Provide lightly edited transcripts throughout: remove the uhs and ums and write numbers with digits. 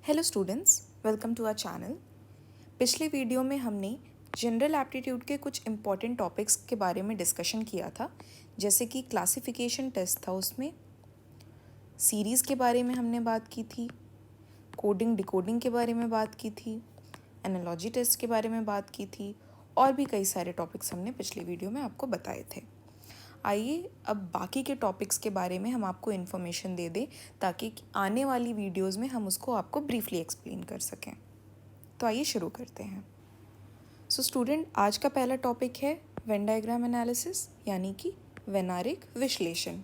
Hello students, welcome to our channel. पिछले video में हमने जनरल एप्टीट्यूड के कुछ इम्पॉर्टेंट टॉपिक्स के बारे में डिस्कशन किया था, जैसे कि क्लासिफिकेशन टेस्ट था, उसमें सीरीज़ के बारे में हमने बात की थी, कोडिंग डिकोडिंग के बारे में बात की थी, एनालॉजी टेस्ट के बारे में बात की थी और भी कई सारे टॉपिक्स हमने पिछले वीडियो में आपको बताए थे। आइए अब बाकी के टॉपिक्स के बारे में हम आपको इन्फॉर्मेशन दे दें ताकि आने वाली वीडियोस में हम उसको आपको ब्रीफली एक्सप्लेन कर सकें। तो आइए शुरू करते हैं। सो स्टूडेंट, आज का पहला टॉपिक है वेन डायग्राम एनालिसिस, यानी कि वेन आरेख विश्लेषण।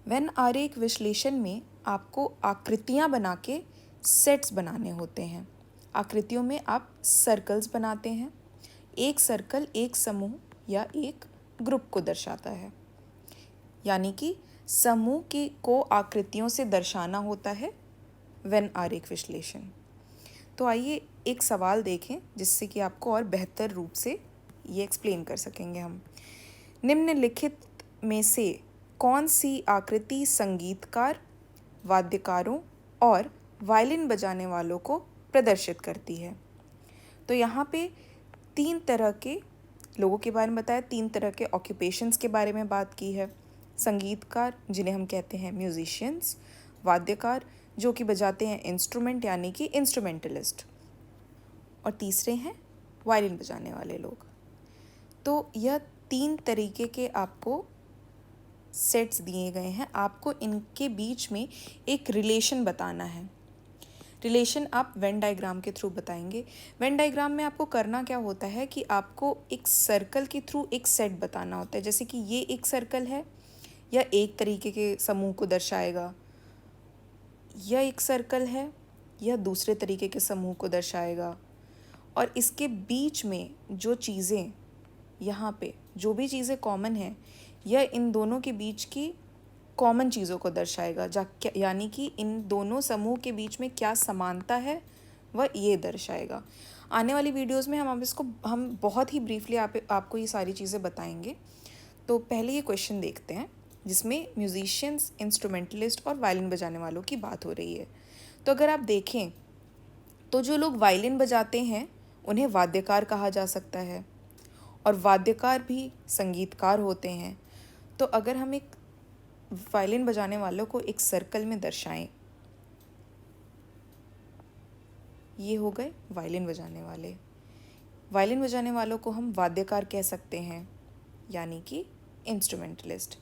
वेन आरेख विश्लेषण में आपको आकृतियाँ बना के सेट्स बनाने होते हैं। आकृतियों में आप सर्कल्स बनाते हैं। एक सर्कल एक समूह या एक ग्रुप को दर्शाता है, यानी कि समूह को आकृतियों से दर्शाना होता है वेन आरेख विश्लेषण। तो आइए एक सवाल देखें जिससे कि आपको और बेहतर रूप से ये एक्सप्लेन कर सकेंगे हम। निम्नलिखित में से कौन सी आकृति संगीतकार, वाद्यकारों और वायलिन बजाने वालों को प्रदर्शित करती है? तो यहाँ पे तीन तरह के लोगों के बारे में बताया, तीन तरह के ऑक्यूपेशंस के बारे में बात की है। संगीतकार, जिन्हें हम कहते हैं म्यूजिशियंस, वाद्यकार जो कि बजाते हैं इंस्ट्रूमेंट यानी कि इंस्ट्रूमेंटलिस्ट, और तीसरे हैं वायलिन बजाने वाले लोग। तो यह तीन तरीके के आपको सेट्स दिए गए हैं। आपको इनके बीच में एक रिलेशन बताना है। रिलेशन आप वेन डायग्राम के थ्रू बताएंगे। वेन डायग्राम में आपको करना क्या होता है कि आपको एक सर्कल के थ्रू एक सेट बताना होता है। जैसे कि ये एक सर्कल है, यह एक तरीके के समूह को दर्शाएगा। यह एक सर्कल है, यह दूसरे तरीके के समूह को दर्शाएगा। और इसके बीच में जो चीज़ें, यहाँ पे जो भी चीज़ें कॉमन हैं, यह इन दोनों के बीच की कॉमन चीज़ों को दर्शाएगा, यानी कि इन दोनों समूह के बीच में क्या समानता है वह ये दर्शाएगा। आने वाली वीडियोस में हम बहुत ही ब्रीफली आपको ये सारी चीज़ें बताएंगे। तो पहले ये क्वेश्चन देखते हैं जिसमें म्यूजिशियंस, इंस्ट्रूमेंटलिस्ट और वायलिन बजाने वालों की बात हो रही है। तो अगर आप देखें तो जो लोग वायलिन बजाते हैं उन्हें वाद्यकार कहा जा सकता है, और वाद्यकार भी संगीतकार होते हैं। तो अगर हम एक वायलिन बजाने वालों को एक सर्कल में दर्शाएं, ये हो गए वायलिन बजाने वाले। वायलिन बजाने वालों को हम वाद्यकार कह सकते हैं, यानी कि इंस्ट्रूमेंटलिस्ट।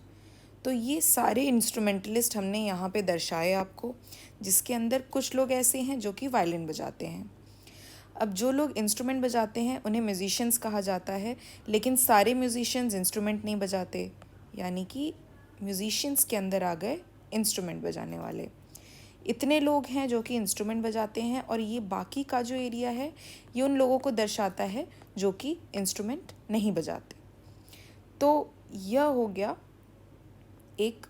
तो ये सारे इंस्ट्रूमेंटलिस्ट हमने यहाँ पे दर्शाए आपको, जिसके अंदर कुछ लोग ऐसे हैं जो कि वायलिन बजाते हैं। अब जो लोग इंस्ट्रूमेंट बजाते हैं उन्हें म्यूजिशियंस कहा जाता है, लेकिन सारे म्यूजिशियंस इंस्ट्रूमेंट नहीं बजाते, यानी कि म्यूजिशियंस के अंदर आ गए इंस्ट्रूमेंट बजाने वाले। इतने लोग हैं जो कि इंस्ट्रूमेंट बजाते हैं, और ये बाकी का जो एरिया है ये उन लोगों को दर्शाता है जो कि इंस्ट्रूमेंट नहीं बजाते। तो यह हो गया एक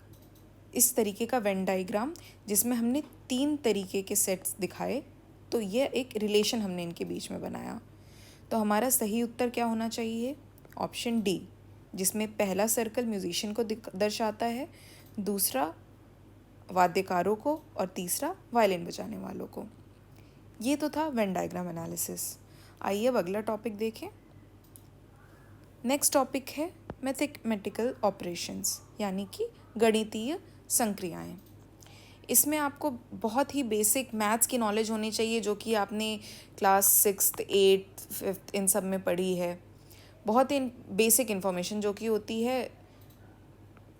इस तरीके का वेन डायग्राम जिसमें हमने तीन तरीके के सेट्स दिखाए। तो यह एक रिलेशन हमने इनके बीच में बनाया। तो हमारा सही उत्तर क्या होना चाहिए? ऑप्शन डी, जिसमें पहला सर्कल म्यूजिशियन को दर्शाता है, दूसरा वाद्यकारों को और तीसरा वायलिन बजाने वालों को। ये तो था वेन डायग्राम एनालिसिस। आइए अब अगला टॉपिक देखें। नेक्स्ट टॉपिक है मैथमेटिकल ऑपरेशंस, यानी कि गणितीय संक्रियाएं। इसमें आपको बहुत ही बेसिक मैथ्स की नॉलेज होनी चाहिए, जो कि आपने क्लास 6th 8th 5th इन सब में पढ़ी है। बहुत ही बेसिक इन्फॉर्मेशन जो कि होती है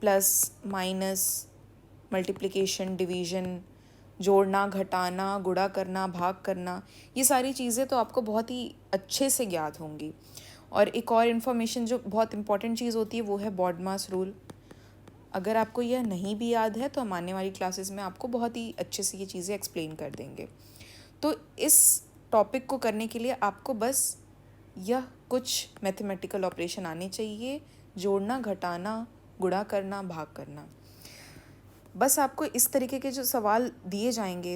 प्लस, माइनस, मल्टीप्लिकेशन, डिवीज़न, जोड़ना, घटाना, गुणा करना, भाग करना, ये सारी चीज़ें तो आपको बहुत ही अच्छे से ज्ञात होंगी। और एक और इन्फॉर्मेशन जो बहुत इंपॉर्टेंट चीज़ होती है वो है बॉडमास रूल। अगर आपको यह नहीं भी याद है तो हम आने वाली क्लासेस में आपको बहुत ही अच्छे से ये चीज़ें एक्सप्लेन कर देंगे। तो इस टॉपिक को करने के लिए आपको बस यह कुछ मैथमेटिकल ऑपरेशन आने चाहिए: जोड़ना, घटाना, गुणा करना, भाग करना। बस आपको इस तरीके के जो सवाल दिए जाएंगे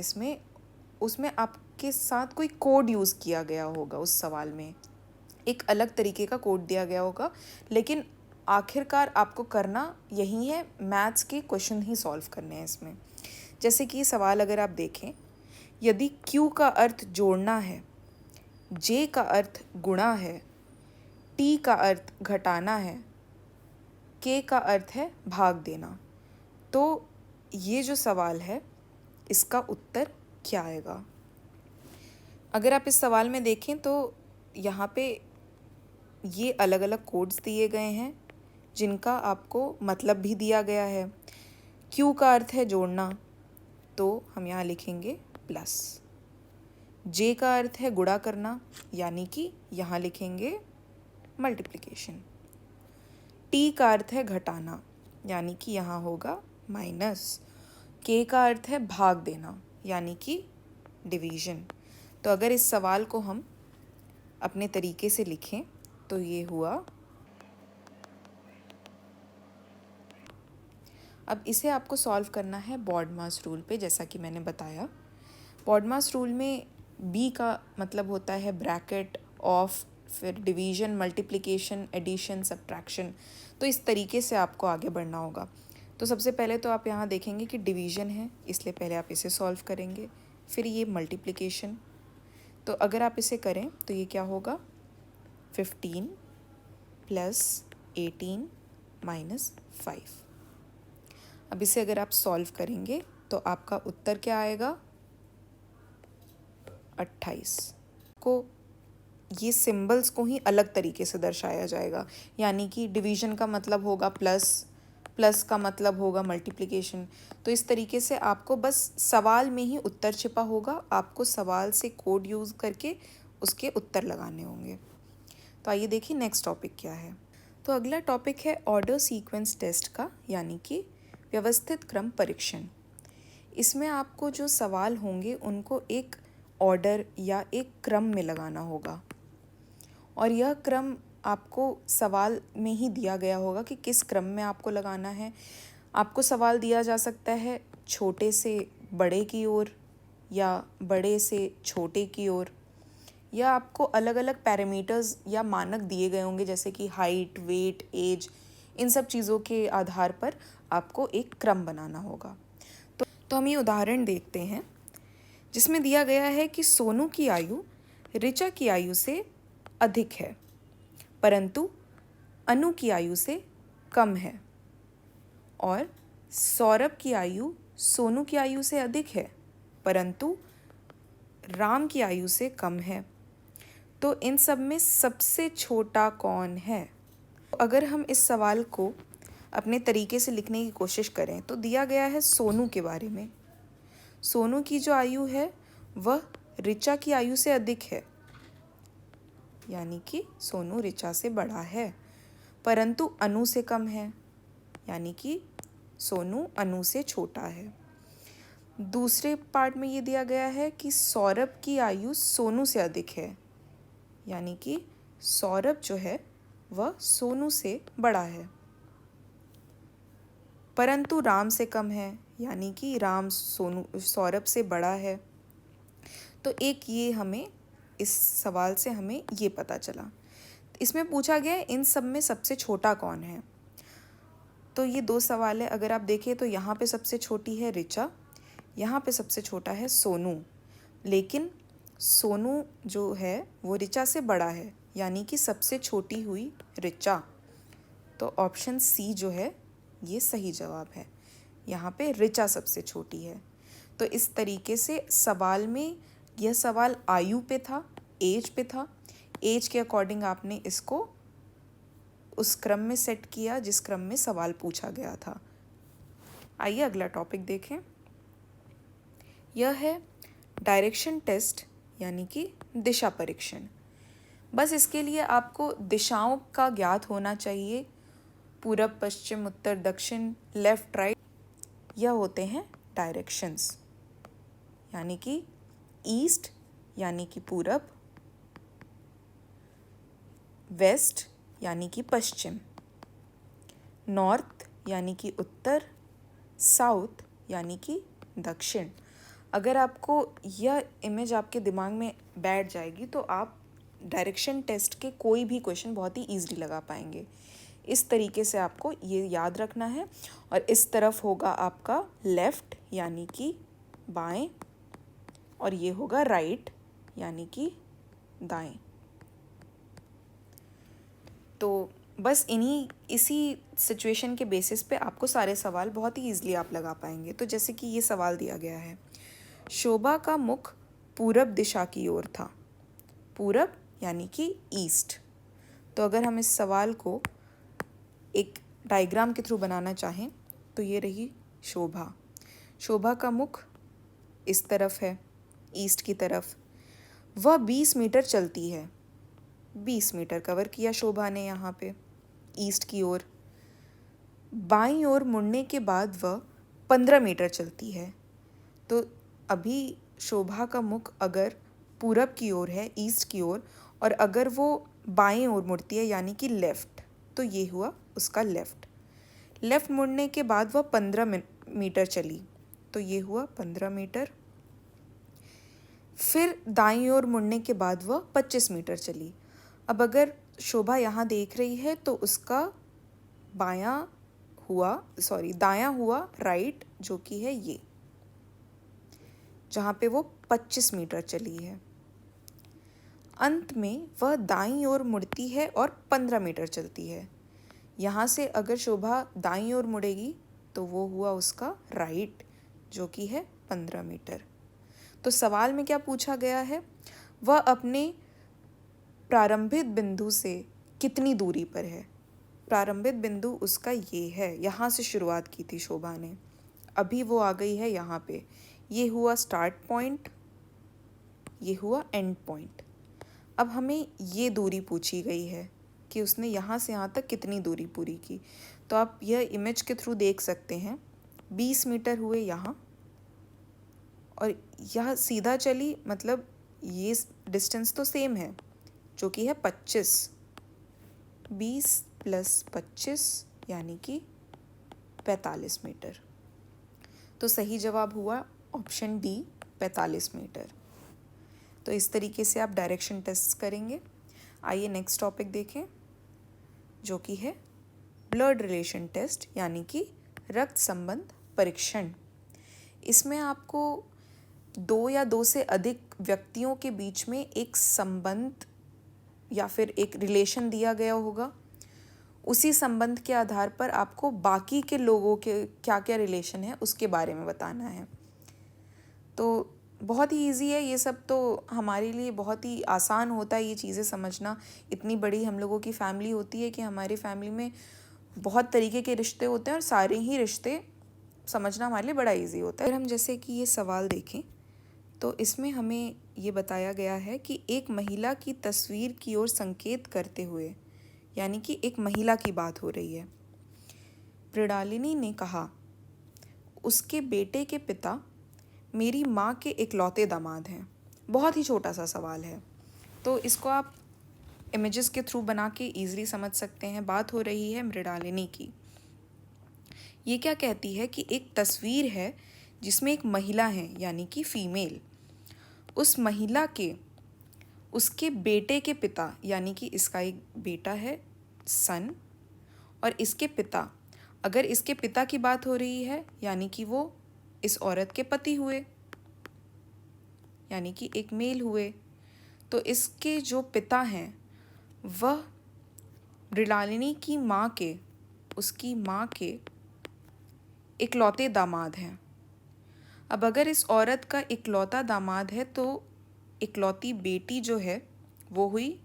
उसमें आपके साथ कोई कोड यूज़ किया गया होगा। उस सवाल में एक अलग तरीके का कोड दिया गया होगा, लेकिन आखिरकार आपको करना यही है, मैथ्स के क्वेश्चन ही सॉल्व करने हैं इसमें। जैसे कि सवाल अगर आप देखें, यदि Q का अर्थ जोड़ना है, J का अर्थ गुणा है, T का अर्थ घटाना है, K का अर्थ है भाग देना, तो ये जो सवाल है इसका उत्तर क्या आएगा? अगर आप इस सवाल में देखें तो यहाँ पे ये अलग अलग कोड्स दिए गए हैं जिनका आपको मतलब भी दिया गया है। Q का अर्थ है जोड़ना, तो हम यहाँ लिखेंगे प्लस। J का अर्थ है गुणा करना, यानी कि यहाँ लिखेंगे मल्टीप्लिकेशन। T का अर्थ है घटाना, यानी कि यहाँ होगा माइनस। K का अर्थ है भाग देना, यानी कि डिवीजन। तो अगर इस सवाल को हम अपने तरीके से लिखें तो ये हुआ। अब इसे आपको सॉल्व करना है बॉडमास रूल पे, जैसा कि मैंने बताया। बॉडमास रूल में B का मतलब होता है ब्रैकेट, ऑफ, फिर डिवीजन, मल्टीप्लिकेशन, एडिशन, सब्ट्रैक्शन। तो इस तरीके से आपको आगे बढ़ना होगा। तो सबसे पहले तो आप यहाँ देखेंगे कि डिवीजन है, इसलिए पहले आप इसे सॉल्व करेंगे, फिर ये मल्टीप्लिकेशन। तो अगर आप इसे करें तो ये क्या होगा, 15 + 18 - 5। अब इसे अगर आप सॉल्व करेंगे तो आपका उत्तर क्या आएगा, 28। को ये सिंबल्स को ही अलग तरीके से दर्शाया जाएगा, यानी कि डिवीजन का मतलब होगा प्लस, प्लस का मतलब होगा मल्टीप्लिकेशन। तो इस तरीके से आपको बस सवाल में ही उत्तर छिपा होगा, आपको सवाल से कोड यूज़ करके उसके उत्तर लगाने होंगे। तो आइए देखिए नेक्स्ट टॉपिक क्या है। तो अगला टॉपिक है ऑर्डर सीक्वेंस टेस्ट का, यानी कि व्यवस्थित क्रम परीक्षण। इसमें आपको जो सवाल होंगे उनको एक ऑर्डर या एक क्रम में लगाना होगा, और यह क्रम आपको सवाल में ही दिया गया होगा कि किस क्रम में आपको लगाना है। आपको सवाल दिया जा सकता है छोटे से बड़े की ओर या बड़े से छोटे की ओर, या आपको अलग अलग पैरामीटर्स या मानक दिए गए होंगे, जैसे कि हाइट, वेट, एज। इन सब चीज़ों के आधार पर आपको एक क्रम बनाना होगा। तो हम ये उदाहरण देखते हैं जिसमें दिया गया है कि सोनू की आयु ऋचा की आयु से अधिक है, परंतु अनु की आयु से कम है, और सौरभ की आयु सोनू की आयु से अधिक है, परंतु राम की आयु से कम है। तो इन सब में सबसे छोटा कौन है? अगर हम इस सवाल को अपने तरीके से लिखने की कोशिश करें तो दिया गया है सोनू के बारे में। सोनू की जो आयु है वह ऋचा की आयु से अधिक है, यानी कि सोनू ऋचा से बड़ा है, परंतु अनु से कम है, यानी कि सोनू अनु से छोटा है। दूसरे पार्ट में ये दिया गया है कि सौरभ की आयु सोनू से अधिक है, यानी कि सौरभ जो है वह सोनू से बड़ा है, परंतु राम से कम है, यानी कि राम सौरभ से बड़ा है। तो एक ये हमें इस सवाल से हमें ये पता चला। इसमें पूछा गया है इन सब में सबसे छोटा कौन है। तो ये दो सवाल है, अगर आप देखें तो यहाँ पे सबसे छोटी है ऋचा, यहाँ पे सबसे छोटा है सोनू, लेकिन सोनू जो है वो ऋचा से बड़ा है, यानी कि सबसे छोटी हुई ऋचा। तो ऑप्शन सी जो है ये सही जवाब है, यहाँ पे ऋचा सबसे छोटी है। तो इस तरीके से सवाल में यह सवाल आयु पे था, एज पे था। एज के अकॉर्डिंग आपने इसको उस क्रम में सेट किया जिस क्रम में सवाल पूछा गया था। आइए अगला टॉपिक देखें। यह है डायरेक्शन टेस्ट, यानी कि दिशा परीक्षण। बस इसके लिए आपको दिशाओं का ज्ञात होना चाहिए, पूरब, पश्चिम, उत्तर, दक्षिण, लेफ्ट, राइट। यह होते हैं डायरेक्शंस, यानी कि ईस्ट यानी कि पूरब, वेस्ट यानी कि पश्चिम, नॉर्थ यानी कि उत्तर, साउथ यानी कि दक्षिण। अगर आपको यह इमेज आपके दिमाग में बैठ जाएगी तो आप डायरेक्शन टेस्ट के कोई भी क्वेश्चन बहुत ही ईजिली लगा पाएंगे। इस तरीके से आपको ये याद रखना है। और इस तरफ होगा आपका लेफ़्ट यानी कि बाएं, और ये होगा राइट यानी कि दाएं। तो बस इसी सिचुएशन के बेसिस पे आपको सारे सवाल बहुत ही ईजिली आप लगा पाएंगे। तो जैसे कि ये सवाल दिया गया है, शोभा का मुख पूरब दिशा की ओर था। पूरब यानी कि ईस्ट। तो अगर हम इस सवाल को एक डायग्राम के थ्रू बनाना चाहें तो ये रही शोभा। शोभा का मुख इस तरफ है, ईस्ट की तरफ। वह 20 मीटर चलती है। 20 मीटर कवर किया शोभा ने यहाँ पे ईस्ट की ओर। बाईं ओर मुड़ने के बाद वह 15 मीटर चलती है। तो अभी शोभा का मुख अगर पूरब की ओर है, ईस्ट की ओर, और अगर वो बाईं ओर मुड़ती है यानी कि लेफ़्ट, तो ये हुआ उसका लेफ़्ट मुड़ने के बाद वह 15 मीटर चली, तो ये हुआ 15 मीटर। फिर दाईं ओर मुड़ने के बाद वह 25 मीटर चली। अब अगर शोभा यहाँ देख रही है तो उसका दायां हुआ राइट, जो कि है ये, जहाँ पे वो 25 मीटर चली है। अंत में वह दाईं ओर मुड़ती है और 15 मीटर चलती है। यहाँ से अगर शोभा दाईं ओर मुड़ेगी तो वो हुआ उसका राइट, जो कि है 15 मीटर। तो सवाल में क्या पूछा गया है, वह अपने प्रारंभिक बिंदु से कितनी दूरी पर है। प्रारंभिक बिंदु उसका ये है, यहाँ से शुरुआत की थी शोभा ने, अभी वो आ गई है यहाँ पे। ये हुआ स्टार्ट पॉइंट, ये हुआ एंड पॉइंट। अब हमें ये दूरी पूछी गई है कि उसने यहाँ से यहाँ तक कितनी दूरी पूरी की। तो आप यह इमेज के थ्रू देख सकते हैं, 20 मीटर हुए यहाँ, और यह सीधा चली, मतलब ये डिस्टेंस तो सेम है, जो कि है 25। 20 + 25 यानी कि 45 मीटर। तो सही जवाब हुआ ऑप्शन डी, 45 मीटर। तो इस तरीके से आप डायरेक्शन टेस्ट करेंगे। आइए नेक्स्ट टॉपिक देखें, जो कि है ब्लड रिलेशन टेस्ट यानी कि रक्त संबंध परीक्षण। इसमें आपको 2 या 2 से अधिक व्यक्तियों के बीच में एक संबंध या फिर एक रिलेशन दिया गया होगा। उसी संबंध के आधार पर आपको बाकी के लोगों के क्या क्या रिलेशन है उसके बारे में बताना है। तो बहुत ही इजी है ये सब, तो हमारे लिए बहुत ही आसान होता है ये चीज़ें समझना। इतनी बड़ी हम लोगों की फैमिली होती है कि हमारी फैमिली में बहुत तरीके के रिश्ते होते हैं और सारे ही रिश्ते समझना हमारे लिए बड़ा इजी होता है। अगर हम जैसे कि ये सवाल देखें तो इसमें हमें ये बताया गया है कि एक महिला की तस्वीर की ओर संकेत करते हुए, यानी कि एक महिला की बात हो रही है। मृणालिनी ने कहा, उसके बेटे के पिता मेरी माँ के इकलौते दामाद हैं। बहुत ही छोटा सा सवाल है, तो इसको आप इमेजेस के थ्रू बना के ईजिली समझ सकते हैं। बात हो रही है मृणालिनी की। ये क्या कहती है कि एक तस्वीर है जिसमें एक महिला है, यानी कि फीमेल। उस महिला के उसके बेटे के पिता, यानी कि इसका एक बेटा है सन, और इसके पिता, अगर इसके पिता की बात हो रही है यानी कि वो इस औरत के पति हुए, यानी कि एक मेल हुए। तो इसके जो पिता हैं वह मृणालिनी की माँ के, उसकी माँ के इकलौते दामाद हैं। अब अगर इस औरत का इकलौता दामाद है तो इकलौती बेटी जो है वो हुई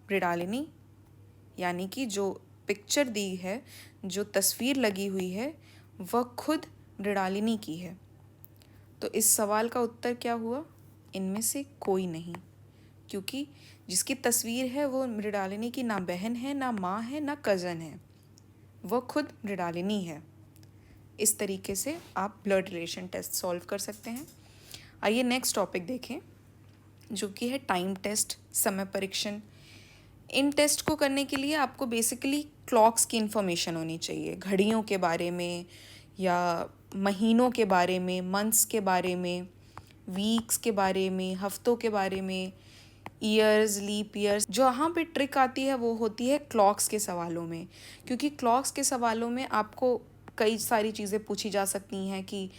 मृणालिनी, यानी कि जो पिक्चर दी है, जो तस्वीर लगी हुई है, वह खुद मृणालिनी की है। तो इस सवाल का उत्तर क्या हुआ, इनमें से कोई नहीं, क्योंकि जिसकी तस्वीर है वो मृणालिनी की ना बहन है, ना माँ है, ना कज़न है, वह खुद मृणालिनी है। इस तरीके से आप ब्लड रिलेशन टेस्ट सॉल्व कर सकते हैं। आइए नेक्स्ट टॉपिक देखें, जो कि है टाइम टेस्ट, समय परीक्षण। इन टेस्ट को करने के लिए आपको बेसिकली क्लॉक्स की इन्फॉर्मेशन होनी चाहिए, घड़ियों के बारे में या महीनों के बारे में, मंथ्स के बारे में, वीक्स के बारे में, हफ्तों के बारे में, ईयर्स, लीप ईयर्स। जहाँ पे ट्रिक आती है वो होती है क्लॉक्स के सवालों में, क्योंकि क्लॉक्स के सवालों में आपको कई सारी चीज़ें पूछी जा सकती हैं कि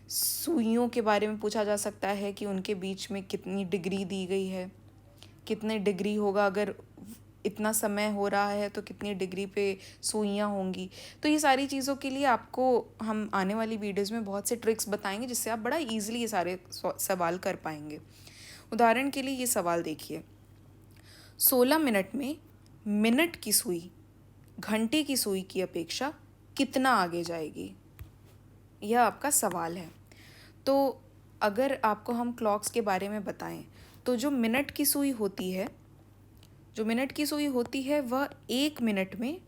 सुइयों के बारे में पूछा जा सकता है कि उनके बीच में कितनी डिग्री दी गई है, कितने डिग्री होगा, अगर इतना समय हो रहा है तो कितनी डिग्री पे सुइयाँ होंगी। तो ये सारी चीज़ों के लिए आपको हम आने वाली वीडियोस में बहुत से ट्रिक्स बताएंगे जिससे आप बड़ा ईजिली ये सारे सवाल कर पाएंगे। उदाहरण के लिए ये सवाल देखिए, 16 मिनट में मिनट की सुई घंटे की सुई की अपेक्षा कितना आगे जाएगी, यह आपका सवाल है। तो अगर आपको हम क्लॉक्स के बारे में बताएं तो जो मिनट की सुई होती है वह 1 मिनट में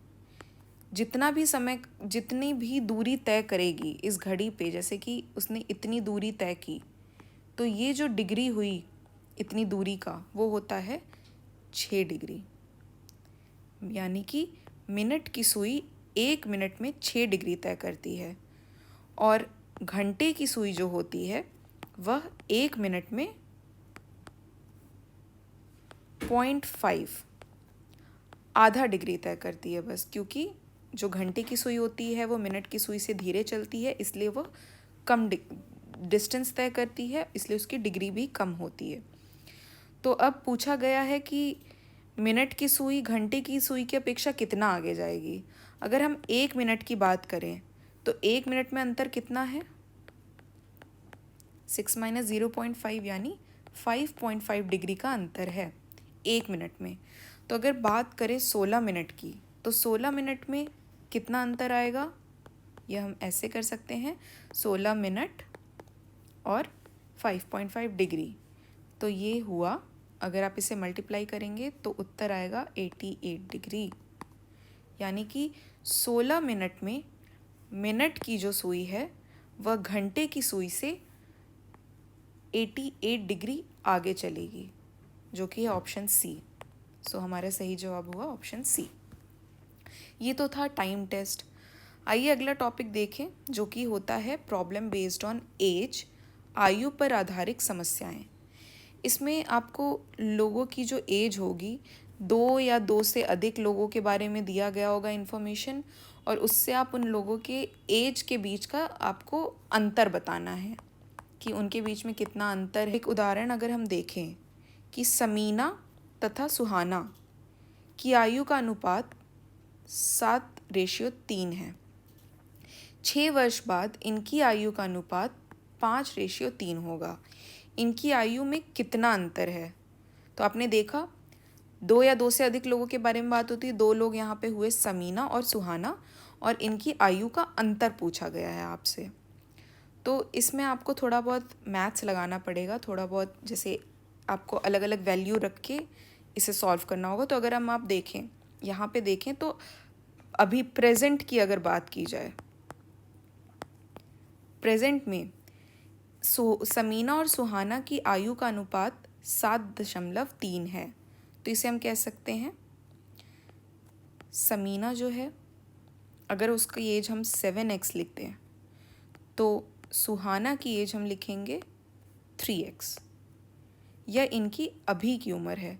जितनी भी दूरी तय करेगी इस घड़ी पे, जैसे कि उसने इतनी दूरी तय की, तो ये जो डिग्री हुई इतनी दूरी का वो होता है 6 डिग्री। यानी कि मिनट की सुई 1 मिनट में 6 डिग्री तय करती है और घंटे की सुई जो होती है वह 1 मिनट में 0.5 आधा डिग्री तय करती है बस, क्योंकि जो घंटे की सुई होती है वो मिनट की सुई से धीरे चलती है, इसलिए वो कम डिस्टेंस तय करती है, इसलिए उसकी डिग्री भी कम होती है। तो अब पूछा गया है कि मिनट की सुई घंटे की सुई की अपेक्षा कितना आगे जाएगी। अगर हम 1 मिनट की बात करें तो 1 मिनट में अंतर कितना है, 6 माइनस 0.5 यानी 5.5 डिग्री का अंतर है 1 मिनट में। तो अगर बात करें 16 मिनट की तो 16 मिनट में कितना अंतर आएगा, यह हम ऐसे कर सकते हैं, 16 मिनट और 5.5 डिग्री। तो ये हुआ, अगर आप इसे मल्टीप्लाई करेंगे तो उत्तर आएगा 88 डिग्री। यानी कि 16 मिनट में मिनट की जो सुई है वह घंटे की सुई से 88 डिग्री आगे चलेगी, जो कि है ऑप्शन सी। सो हमारा सही जवाब हुआ ऑप्शन सी। ये तो था टाइम टेस्ट। आइए अगला टॉपिक देखें जो कि होता है प्रॉब्लम बेस्ड ऑन एज, आयु पर आधारित समस्याएं। इसमें आपको लोगों की जो एज होगी, 2 या 2 से अधिक लोगों के बारे में दिया गया होगा इन्फॉर्मेशन, और उससे आप उन लोगों के एज के बीच का आपको अंतर बताना है कि उनके बीच में कितना अंतर है। एक उदाहरण अगर हम देखें कि समीना तथा सुहाना की आयु का अनुपात 7:3 है। 6 वर्ष बाद इनकी आयु का अनुपात 5:3 होगा। इनकी आयु में कितना अंतर है? तो आपने देखा 2 या 2 से अधिक लोगों के बारे में बात होती है। 2 लोग यहाँ पे हुए समीना और सुहाना, और इनकी आयु का अंतर पूछा गया है आपसे। तो इसमें आपको थोड़ा बहुत मैथ्स लगाना पड़ेगा, थोड़ा बहुत, जैसे आपको अलग अलग वैल्यू रख के इसे सॉल्व करना होगा। तो अगर हम आप देखें, यहाँ पे देखें तो अभी प्रेजेंट की अगर बात की जाए, प्रेजेंट में समीना और सुहाना की आयु का अनुपात 7.3 है। तो इसे हम कह सकते हैं, समीना जो है अगर उसकी एज हम 7x लिखते हैं तो सुहाना की एज हम लिखेंगे 3x। यह इनकी अभी की उम्र है,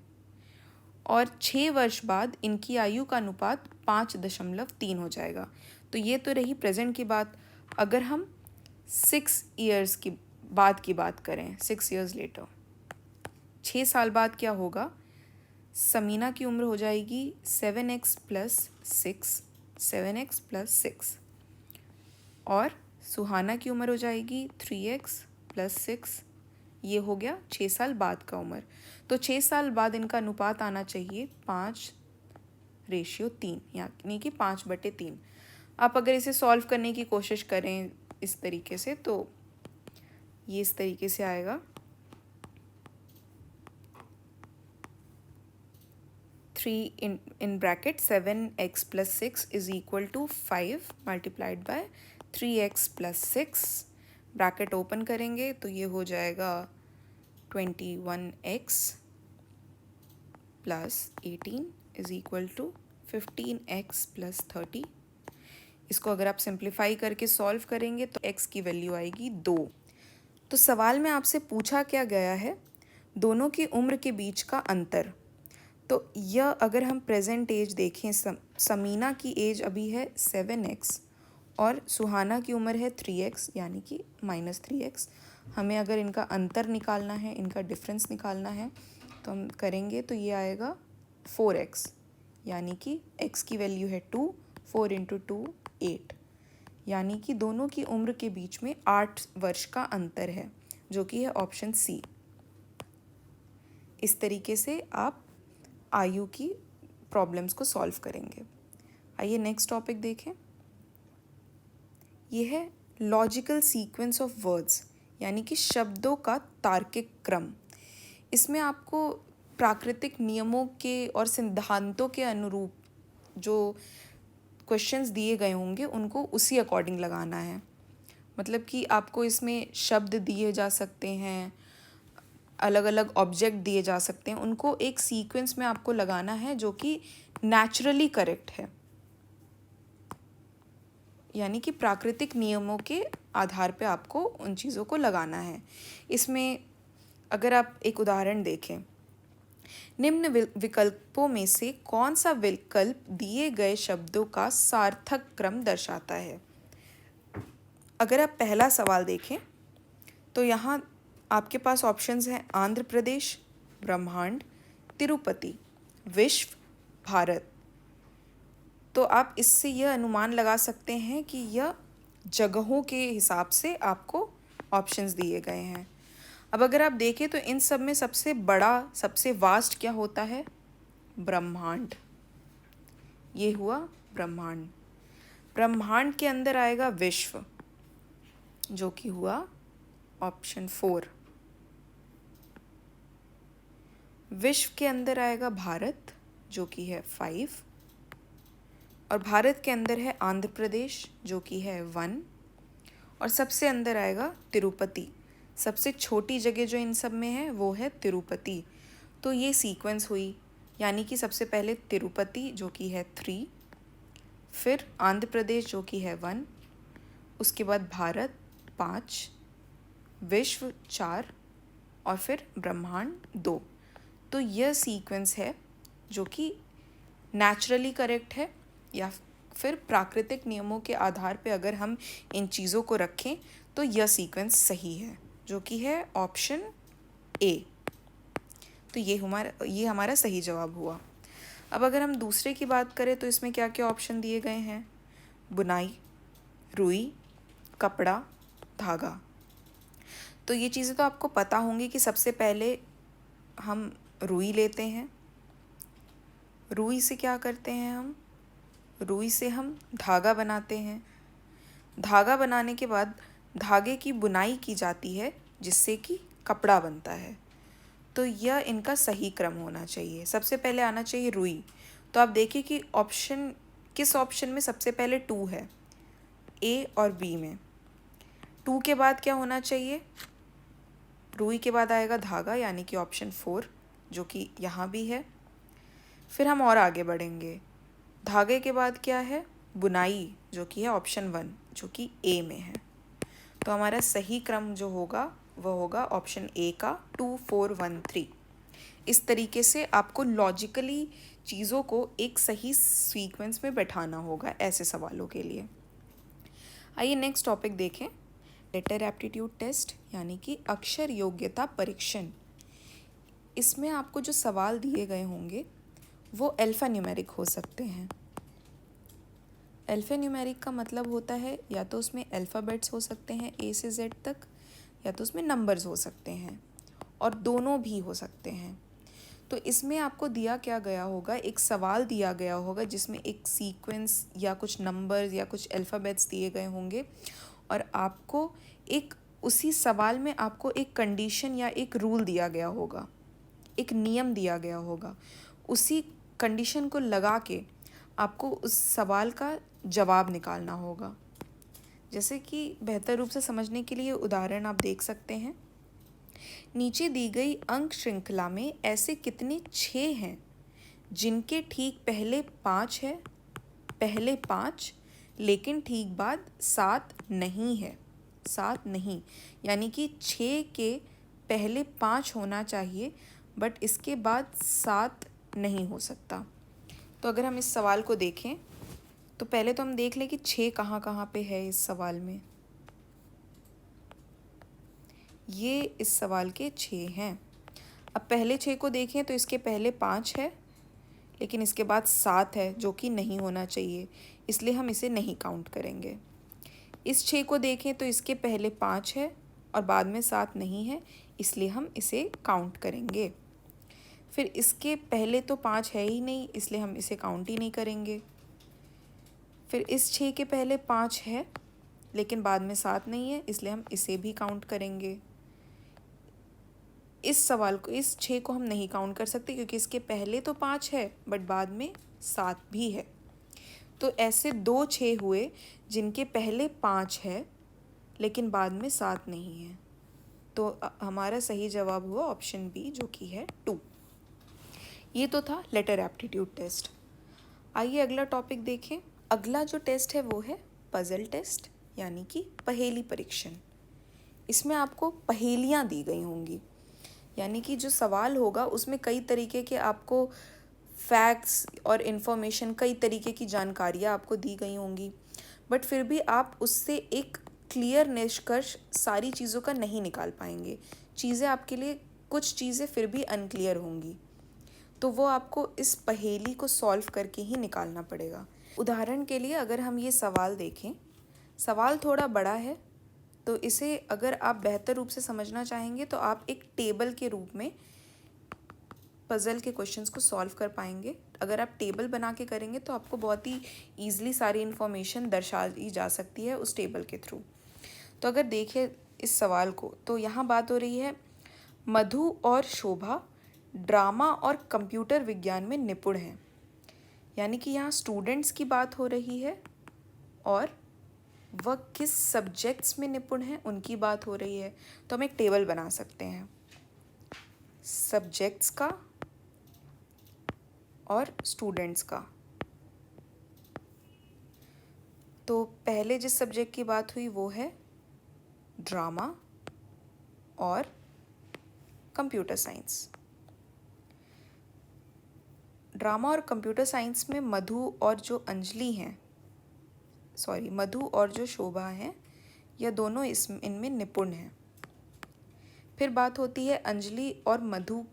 और 6 वर्ष बाद इनकी आयु का अनुपात 5.3 हो जाएगा। तो ये तो रही प्रेजेंट की बात। अगर हम 6 ईयर्स की बात करें, 6 ईयर्स लेटर, 6 साल बाद क्या होगा, समीना की उम्र हो जाएगी 7x + 6, 7x + 6, और सुहाना की उम्र हो जाएगी 3x + 6। ये हो गया 6 साल बाद का उम्र। तो 6 साल बाद इनका अनुपात आना चाहिए 5:3, यानी कि 5/3। आप अगर इसे सॉल्व करने की कोशिश करें इस तरीके से तो ये इस तरीके से आएगा, 3 in bracket 7x + 6 is equal to 5 multiplied by 3x + 6, bracket open करेंगे तो ये हो जाएगा 21x + 18 is equal to 15x + 30। इसको अगर आप सिंप्लीफाई करके सॉल्व करेंगे तो x की वैल्यू आएगी 2। तो सवाल में आपसे पूछा क्या गया है, दोनों की उम्र के बीच का अंतर। तो यह अगर हम प्रेजेंट एज देखें, समीना की एज अभी है 7x और सुहाना की उम्र है 3x यानी कि -3x। हमें अगर इनका अंतर निकालना है, इनका डिफरेंस निकालना है, तो हम करेंगे तो ये आएगा 4x यानी कि x की वैल्यू है 2, 4 × 2 8, यानी कि दोनों की उम्र के बीच में 8 वर्ष का अंतर है, जो कि है ऑप्शन सी। इस तरीके से आप आयु की प्रॉब्लम्स को सॉल्व करेंगे। आइए नेक्स्ट टॉपिक देखें। ये है लॉजिकल सीक्वेंस ऑफ वर्ड्स, यानी कि शब्दों का तार्किक क्रम। इसमें आपको प्राकृतिक नियमों के और सिद्धांतों के अनुरूप जो क्वेश्चंस दिए गए होंगे उनको उसी अकॉर्डिंग लगाना है। मतलब कि आपको इसमें शब्द दिए जा सकते हैं, अलग अलग ऑब्जेक्ट दिए जा सकते हैं, उनको एक सीक्वेंस में आपको लगाना है जो कि नेचुरली करेक्ट है, यानी कि प्राकृतिक नियमों के आधार पे आपको उन चीज़ों को लगाना है। इसमें अगर आप एक उदाहरण देखें, निम्न विकल्पों में से कौन सा विकल्प दिए गए शब्दों का सार्थक क्रम दर्शाता है। अगर आप पहला सवाल देखें तो यहाँ आपके पास ऑप्शंस हैं आंध्र प्रदेश, ब्रह्मांड, तिरुपति, विश्व, भारत। तो आप इससे यह अनुमान लगा सकते हैं कि यह जगहों के हिसाब से आपको ऑप्शंस दिए गए हैं। अब अगर आप देखें तो इन सब में सबसे बड़ा, सबसे वास्ट क्या होता है? ब्रह्मांड। ये हुआ ब्रह्मांड। ब्रह्मांड के अंदर आएगा विश्व, जो कि हुआ ऑप्शन 4। विश्व के अंदर आएगा भारत, जो कि है 5, और भारत के अंदर है आंध्र प्रदेश, जो कि है 1, और सबसे अंदर आएगा तिरुपति। सबसे छोटी जगह जो इन सब में है वो है तिरुपति। तो ये सीक्वेंस हुई, यानी कि सबसे पहले तिरुपति जो कि है 3, फिर आंध्र प्रदेश जो कि है 1, उसके बाद भारत 5, विश्व 4, और फिर ब्रह्मांड 2। तो यह सीक्वेंस है जो कि नेचुरली करेक्ट है, या फिर प्राकृतिक नियमों के आधार पे अगर हम इन चीज़ों को रखें तो यह सीक्वेंस सही है, जो कि है ऑप्शन ए। तो ये हमारा सही जवाब हुआ। अब अगर हम दूसरे की बात करें तो इसमें क्या क्या ऑप्शन दिए गए हैं? बुनाई, रुई, कपड़ा, धागा। तो ये चीज़ें तो आपको पता होंगी कि सबसे पहले हम रुई लेते हैं। रुई से क्या करते हैं हम? रुई से हम धागा बनाते हैं। धागा बनाने के बाद धागे की बुनाई की जाती है, जिससे कि कपड़ा बनता है। तो यह इनका सही क्रम होना चाहिए। सबसे पहले आना चाहिए रुई। तो आप देखिए कि किस ऑप्शन में सबसे पहले 2 है, ए और बी में। 2 के बाद क्या होना चाहिए? रुई के बाद आएगा धागा, यानी कि ऑप्शन 4, जो कि यहाँ भी है। फिर हम और आगे बढ़ेंगे। धागे के बाद क्या है? बुनाई, जो कि है ऑप्शन 1, जो कि ए में है। तो हमारा सही क्रम जो होगा वह होगा ऑप्शन ए का 2 4 1 3। इस तरीके से आपको लॉजिकली चीज़ों को एक सही सीक्वेंस में बैठाना होगा ऐसे सवालों के लिए। आइए नेक्स्ट टॉपिक देखें, लेटर एप्टीट्यूड टेस्ट, यानी कि अक्षर योग्यता परीक्षण। इसमें आपको जो सवाल दिए गए होंगे वो अल्फ़ा न्यूमेरिक हो सकते हैं। अल्फ़ा न्यूमेरिक का मतलब होता है या तो उसमें अल्फ़ाबेट्स हो सकते हैं ए से जेड तक, या तो उसमें नंबर्स हो सकते हैं, और दोनों भी हो सकते हैं। तो इसमें आपको दिया क्या गया होगा? एक सवाल दिया गया होगा जिसमें एक सीक्वेंस या कुछ नंबर्स या कुछ अल्फ़ाबेट्स दिए गए होंगे, और आपको एक उसी सवाल में आपको एक कंडीशन या एक रूल दिया गया होगा, एक नियम दिया गया होगा। उसी कंडीशन को लगा के आपको उस सवाल का जवाब निकालना होगा। जैसे कि बेहतर रूप से समझने के लिए उदाहरण आप देख सकते हैं। नीचे दी गई अंक श्रृंखला में ऐसे कितने 6 हैं जिनके ठीक पहले 5 है, पहले 5 लेकिन ठीक बाद 7 नहीं है। 7 नहीं, यानी कि 6 के पहले 5 होना चाहिए, बट इसके बाद 7 नहीं हो सकता। तो अगर हम इस सवाल को देखें तो पहले तो हम देख लें कि 6 कहाँ कहाँ पे है इस सवाल में। ये इस सवाल के 6 हैं। अब पहले 6 को देखें तो इसके पहले 5 है, लेकिन इसके बाद 7 है जो कि नहीं होना चाहिए, इसलिए हम इसे नहीं काउंट करेंगे। इस 6 को देखें तो इसके पहले 5 है और बाद में 7 नहीं है, इसलिए हम इसे काउंट करेंगे। फिर इसके पहले तो 5 है ही नहीं, इसलिए हम इसे काउंट ही नहीं करेंगे। फिर इस 6 के पहले 5 है लेकिन बाद में 7 नहीं है, इसलिए हम इसे भी काउंट करेंगे। इस 6 को हम नहीं काउंट कर सकते क्योंकि इसके पहले तो 5 है बट बाद में 7 भी है। तो ऐसे 2 6 हुए जिनके पहले 5 है लेकिन बाद में 7 नहीं है। तो हमारा सही जवाब हुआ ऑप्शन बी जो कि है 2। ये तो था लेटर एप्टीट्यूड टेस्ट। आइए अगला टॉपिक देखें। अगला जो टेस्ट है वो है पजल टेस्ट, यानी कि पहेली परीक्षण। इसमें आपको पहेलियाँ दी गई होंगी, यानी कि जो सवाल होगा उसमें कई तरीके के आपको फैक्ट्स और इन्फॉर्मेशन, कई तरीके की जानकारियाँ आपको दी गई होंगी, बट फिर भी आप उससे एक क्लियर निष्कर्ष सारी चीज़ों का नहीं निकाल पाएंगे। चीज़ें आपके लिए, कुछ चीज़ें फिर भी अनक्लियर होंगी, तो वो आपको इस पहेली को सॉल्व करके ही निकालना पड़ेगा। उदाहरण के लिए अगर हम ये सवाल देखें, सवाल थोड़ा बड़ा है, तो इसे अगर आप बेहतर रूप से समझना चाहेंगे तो आप एक टेबल के रूप में पज़ल के क्वेश्चंस को सॉल्व कर पाएंगे। अगर आप टेबल बना के करेंगे तो आपको बहुत ही ईजिली सारी इन्फॉर्मेशन दर्शाई जा सकती है उस टेबल के थ्रू। तो अगर देखें इस सवाल को, तो यहाँ बात हो रही है मधु और शोभा ड्रामा और कंप्यूटर विज्ञान में निपुण हैं, यानी कि यहाँ स्टूडेंट्स की बात हो रही है और वह किस सब्जेक्ट्स में निपुण हैं उनकी बात हो रही है। तो हम एक टेबल बना सकते हैं सब्जेक्ट्स का और स्टूडेंट्स का। तो पहले जिस सब्जेक्ट की बात हुई वो है ड्रामा और कंप्यूटर साइंस। ड्रामा और कंप्यूटर साइंस में मधु और जो शोभा हैं, यह दोनों इनमें निपुण हैं। फिर बात होती है अंजलि और मधु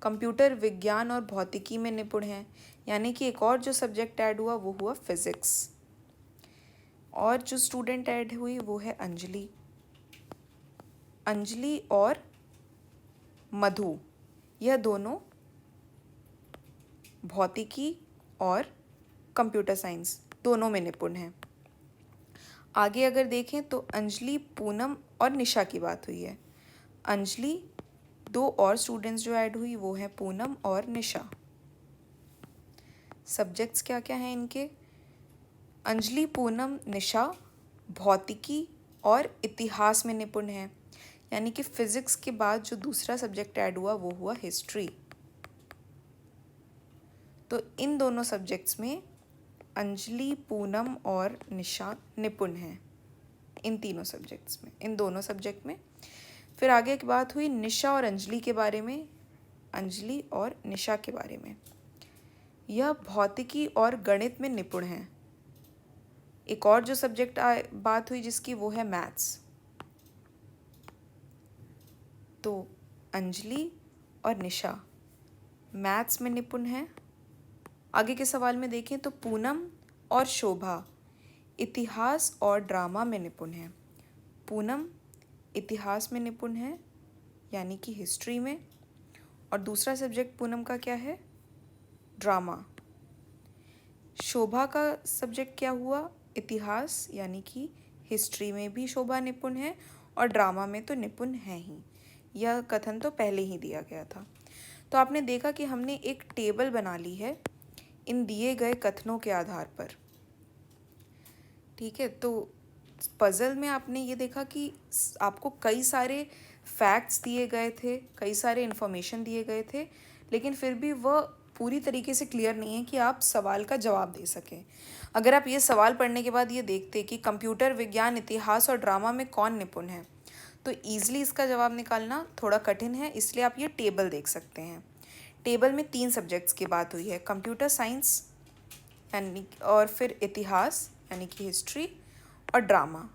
कंप्यूटर विज्ञान और भौतिकी में निपुण हैं, यानी कि एक और जो सब्जेक्ट ऐड हुआ वो हुआ फिज़िक्स, और जो स्टूडेंट ऐड हुई वो है अंजलि। अंजलि और मधु यह दोनों भौतिकी और कंप्यूटर साइंस दोनों में निपुण हैं। आगे अगर देखें तो अंजलि, पूनम और निशा की बात हुई है। अंजलि, 2 और स्टूडेंट्स जो ऐड हुई वो हैं पूनम और निशा। सब्जेक्ट्स क्या क्या हैं इनके? अंजलि, पूनम, निशा भौतिकी और इतिहास में निपुण हैं, यानी कि फिज़िक्स के बाद जो दूसरा सब्जेक्ट ऐड हुआ वो हुआ हिस्ट्री। तो इन दोनों सब्जेक्ट्स में अंजलि, पूनम और निशा निपुण हैं, इन दोनों सब्जेक्ट में। फिर आगे की बात हुई निशा और अंजलि के बारे में। अंजलि और निशा के बारे में, यह भौतिकी और गणित में निपुण हैं। एक और जो सब्जेक्ट बात हुई जिसकी वो है मैथ्स। तो अंजलि और निशा मैथ्स में निपुण हैं। आगे के सवाल में देखें तो पूनम और शोभा इतिहास और ड्रामा में निपुण हैं। पूनम इतिहास में निपुण है, यानी कि हिस्ट्री में, और दूसरा सब्जेक्ट पूनम का क्या है? ड्रामा। शोभा का सब्जेक्ट क्या हुआ? इतिहास, यानी कि हिस्ट्री में भी शोभा निपुण है और ड्रामा में तो निपुण है ही। यह कथन तो पहले ही दिया गया था। तो आपने देखा कि हमने एक टेबल बना ली है इन दिए गए कथनों के आधार पर। ठीक है, तो पज़ल में आपने ये देखा कि आपको कई सारे फैक्ट्स दिए गए थे, कई सारे इन्फॉर्मेशन दिए गए थे, लेकिन फिर भी वह पूरी तरीके से क्लियर नहीं है कि आप सवाल का जवाब दे सकें। अगर आप ये सवाल पढ़ने के बाद ये देखते कि कंप्यूटर विज्ञान, इतिहास और ड्रामा में कौन निपुण है, तो ईज़िली इसका जवाब निकालना थोड़ा कठिन है, इसलिए आप ये टेबल देख सकते हैं। टेबल में 3 सब्जेक्ट्स की बात हुई है, कंप्यूटर साइंस, यानी और फिर इतिहास यानी कि हिस्ट्री और ड्रामा।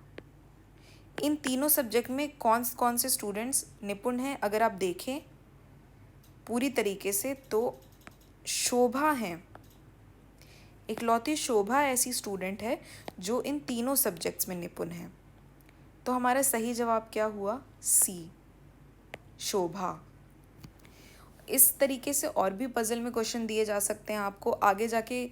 इन तीनों सब्जेक्ट में कौन कौन से स्टूडेंट्स निपुण हैं अगर आप देखें पूरी तरीके से तो शोभा हैं। इकलौती शोभा ऐसी स्टूडेंट है जो इन तीनों सब्जेक्ट्स में निपुण है। तो हमारा सही जवाब क्या हुआ? सी, शोभा। इस तरीके से और भी पज़ल में क्वेश्चन दिए जा सकते हैं आपको आगे जाके।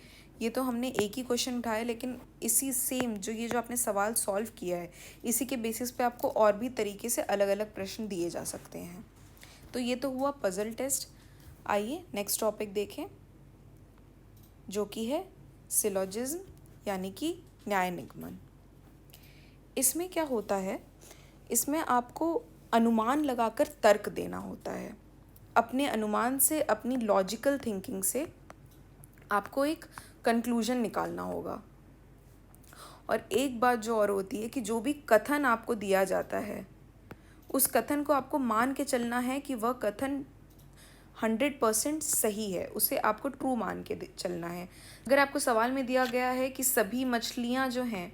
ये तो हमने एक ही क्वेश्चन उठाया, लेकिन इसी सेम जो आपने सवाल सॉल्व किया है इसी के बेसिस पे आपको और भी तरीके से अलग अलग प्रश्न दिए जा सकते हैं। तो ये तो हुआ पज़ल टेस्ट। आइए नेक्स्ट टॉपिक देखें जो कि है सिलोजिज्म यानी कि न्याय निगमन। इसमें क्या होता है, इसमें आपको अनुमान लगाकर तर्क देना होता है। अपने अनुमान से, अपनी लॉजिकल थिंकिंग से आपको एक कंक्लूजन निकालना होगा। और एक बात जो और होती है कि जो भी कथन आपको दिया जाता है उस कथन को आपको मान के चलना है कि वह कथन 100% सही है, उसे आपको ट्रू मान के चलना है। अगर आपको सवाल में दिया गया है कि सभी मछलियाँ जो हैं,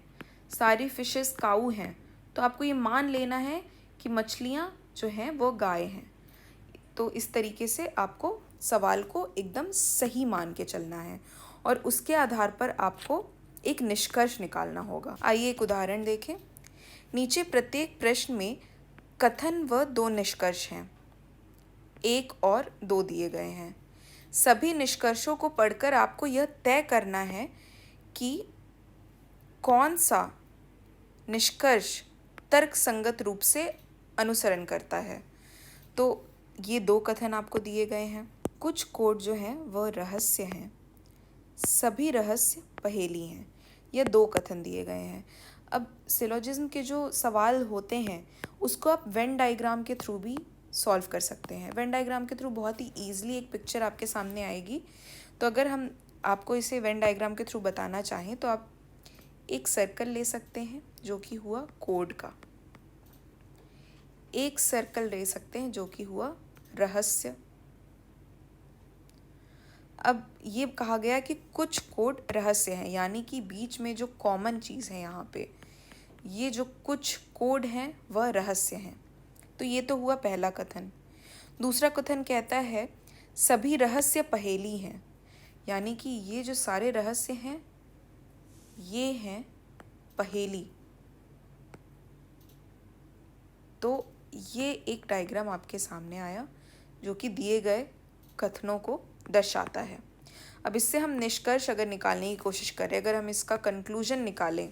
सारी फिशेस काऊ हैं, तो आपको ये मान लेना है कि मछलियाँ जो हैं वो गाय हैं। तो इस तरीके से आपको सवाल को एकदम सही मान के चलना है और उसके आधार पर आपको एक निष्कर्ष निकालना होगा। आइए एक उदाहरण देखें। नीचे प्रत्येक प्रश्न में कथन व 2 निष्कर्ष हैं, 1 और 2 दिए गए हैं। सभी निष्कर्षों को पढ़कर आपको यह तय करना है कि कौन सा निष्कर्ष तर्क संगत रूप से अनुसरण करता है। तो ये 2 कथन आपको दिए गए हैं। कुछ कोड जो हैं वह रहस्य हैं, सभी रहस्य पहेली हैं। यह 2 कथन दिए गए हैं। अब सिलोजिज्म के जो सवाल होते हैं उसको आप वेन डायग्राम के थ्रू भी सॉल्व कर सकते हैं। वेन डायग्राम के थ्रू बहुत ही ईजिली एक पिक्चर आपके सामने आएगी। तो अगर हम आपको इसे वेन डायग्राम के थ्रू बताना चाहें तो आप एक सर्कल ले सकते हैं जो कि हुआ कोड का, एक सर्कल ले सकते हैं जो कि हुआ रहस्य। अब ये कहा गया कि कुछ कोड रहस्य हैं, यानी कि बीच में जो कॉमन चीज़ है यहाँ पे, ये जो कुछ कोड हैं वह रहस्य हैं। तो ये तो हुआ पहला कथन। दूसरा कथन कहता है सभी रहस्य पहेली हैं, यानी कि ये जो सारे रहस्य हैं ये हैं पहेली। तो ये एक डायग्राम आपके सामने आया जो कि दिए गए कथनों को दर्शाता है। अब इससे हम निष्कर्ष अगर निकालने की कोशिश करें, अगर हम इसका कंक्लूजन निकालें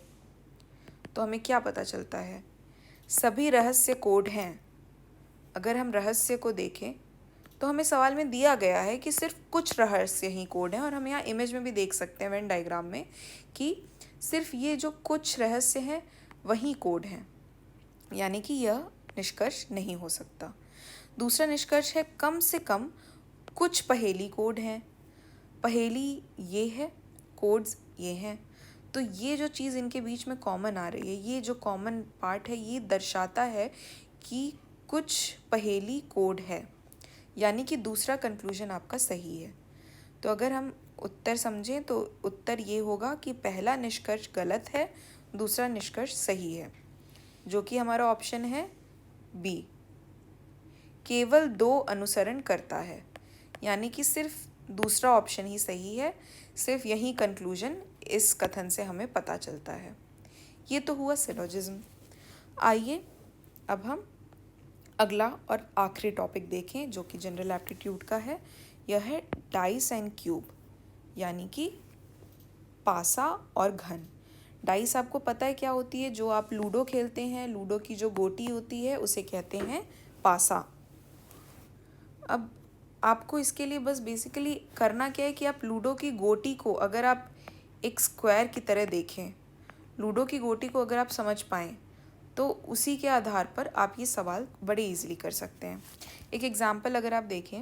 तो हमें क्या पता चलता है? सभी रहस्य कोड हैं। अगर हम रहस्य को देखें तो हमें सवाल में दिया गया है कि सिर्फ कुछ रहस्य ही कोड हैं, और हम यहाँ इमेज में भी देख सकते हैं वेन डायग्राम में कि सिर्फ ये जो कुछ रहस्य हैं वही कोड हैं, यानी कि यह निष्कर्ष नहीं हो सकता। दूसरा निष्कर्ष है कम से कम कुछ पहेली कोड हैं। पहेली ये है, कोड्स ये हैं। तो ये जो चीज़ इनके बीच में कॉमन आ रही है, ये जो कॉमन पार्ट है, ये दर्शाता है कि कुछ पहेली कोड है, यानी कि दूसरा कंक्लूजन आपका सही है। तो अगर हम उत्तर समझें तो उत्तर ये होगा कि पहला निष्कर्ष गलत है, दूसरा निष्कर्ष सही है, जो कि हमारा ऑप्शन है बी, केवल 2 अनुसरण करता है, यानी कि सिर्फ दूसरा ऑप्शन ही सही है। सिर्फ यही कंक्लूजन इस कथन से हमें पता चलता है। ये तो हुआ सिलोजिज्म। आइए अब हम अगला और आखिरी टॉपिक देखें जो कि जनरल एप्टीट्यूड का है। यह है डाइस एंड क्यूब, यानी कि पासा और घन। डाइस आपको पता है क्या होती है? जो आप लूडो खेलते हैं, लूडो की जो गोटी होती है उसे कहते हैं पासा। अब आपको इसके लिए बस बेसिकली करना क्या है कि आप लूडो की गोटी को अगर आप एक स्क्वायर की तरह देखें, लूडो की गोटी को अगर आप समझ पाएँ तो उसी के आधार पर आप ये सवाल बड़े इजीली कर सकते हैं। एक एग्जांपल अगर आप देखें,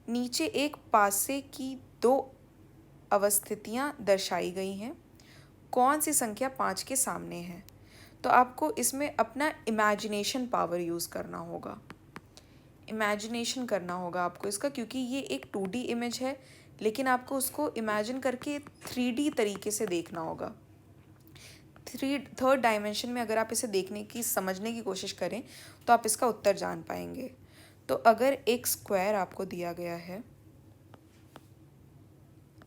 नीचे एक पासे की 2 अवस्थितियाँ दर्शाई गई हैं। कौन सी संख्या 5 के सामने है? तो आपको इसमें अपना इमेजिनेशन पावर यूज़ करना होगा। इमेजिनेशन करना होगा आपको इसका, क्योंकि ये एक 2D इमेज है, लेकिन आपको उसको इमेजिन करके 3D तरीके से देखना होगा। थर्ड डायमेंशन में अगर आप इसे देखने की समझने की कोशिश करें तो आप इसका उत्तर जान पाएंगे। तो अगर एक स्क्वायर आपको दिया गया है,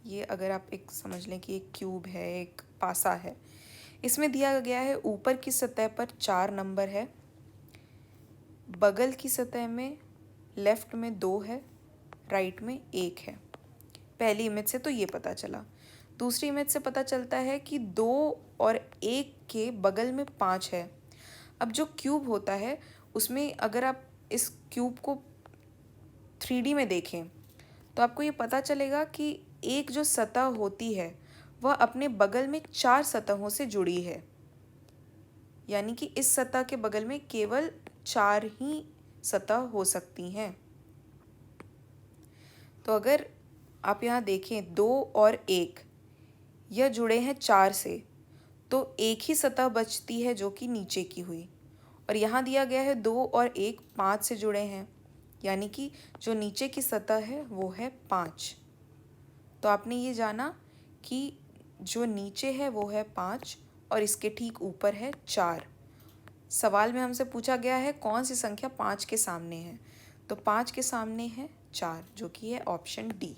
ये अगर आप एक समझ लें कि एक क्यूब है, एक पासा है, इसमें दिया गया है ऊपर की सतह पर 4 नंबर है, बगल की सतह में लेफ्ट में 2 है, राइट में 1 है। पहली इमेज से तो ये पता चला। दूसरी इमेज से पता चलता है कि 2 और 1 के बगल में 5 है। अब जो क्यूब होता है उसमें अगर आप इस क्यूब को 3D में देखें तो आपको ये पता चलेगा कि एक जो सतह होती है वह अपने बगल में 4 सतहों से जुड़ी है, यानी कि इस सतह के बगल में केवल 4 ही सतह हो सकती हैं। तो अगर आप यहाँ देखें 2 और 1 यह जुड़े हैं 4 से, तो एक ही सतह बचती है जो कि नीचे की हुई। और यहाँ दिया गया है 2 और 1 5 से जुड़े हैं, यानी कि जो नीचे की सतह है वो है 5। तो आपने ये जाना कि जो नीचे है वो है 5 और इसके ठीक ऊपर है 4। सवाल में हमसे पूछा गया है कौन सी संख्या 5 के सामने है, तो 5 के सामने है 4, जो कि है ऑप्शन डी।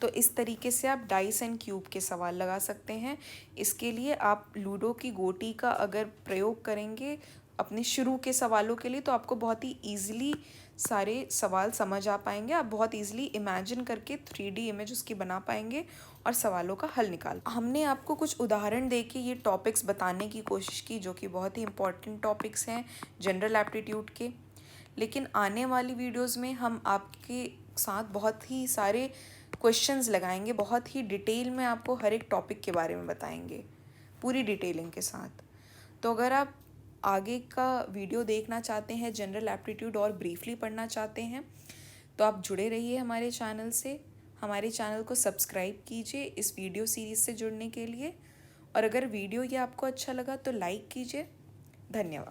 तो इस तरीके से आप डाइस एंड क्यूब के सवाल लगा सकते हैं। इसके लिए आप लूडो की गोटी का अगर प्रयोग करेंगे अपने शुरू के सवालों के लिए तो आपको बहुत ही ईजिली सारे सवाल समझ आ पाएंगे। आप बहुत ईजिली इमेजिन करके 3D इमेज उसकी बना पाएंगे और सवालों का हल निकाल। हमने आपको कुछ उदाहरण दे के ये टॉपिक्स बताने की कोशिश की जो कि बहुत ही इम्पॉर्टेंट टॉपिक्स हैं जनरल एप्टीट्यूड के। लेकिन आने वाली वीडियोस में हम आपके साथ बहुत ही सारे क्वेश्चंस लगाएंगे, बहुत ही डिटेल में आपको हर एक टॉपिक के बारे में बताएंगे पूरी डिटेलिंग के साथ। तो अगर आप आगे का वीडियो देखना चाहते हैं, जनरल एप्टीट्यूड और ब्रीफली पढ़ना चाहते हैं, तो आप जुड़े रहिए हमारे चैनल से। हमारे चैनल को सब्सक्राइब कीजिए इस वीडियो सीरीज़ से जुड़ने के लिए। और अगर वीडियो ये आपको अच्छा लगा तो लाइक कीजिए। धन्यवाद।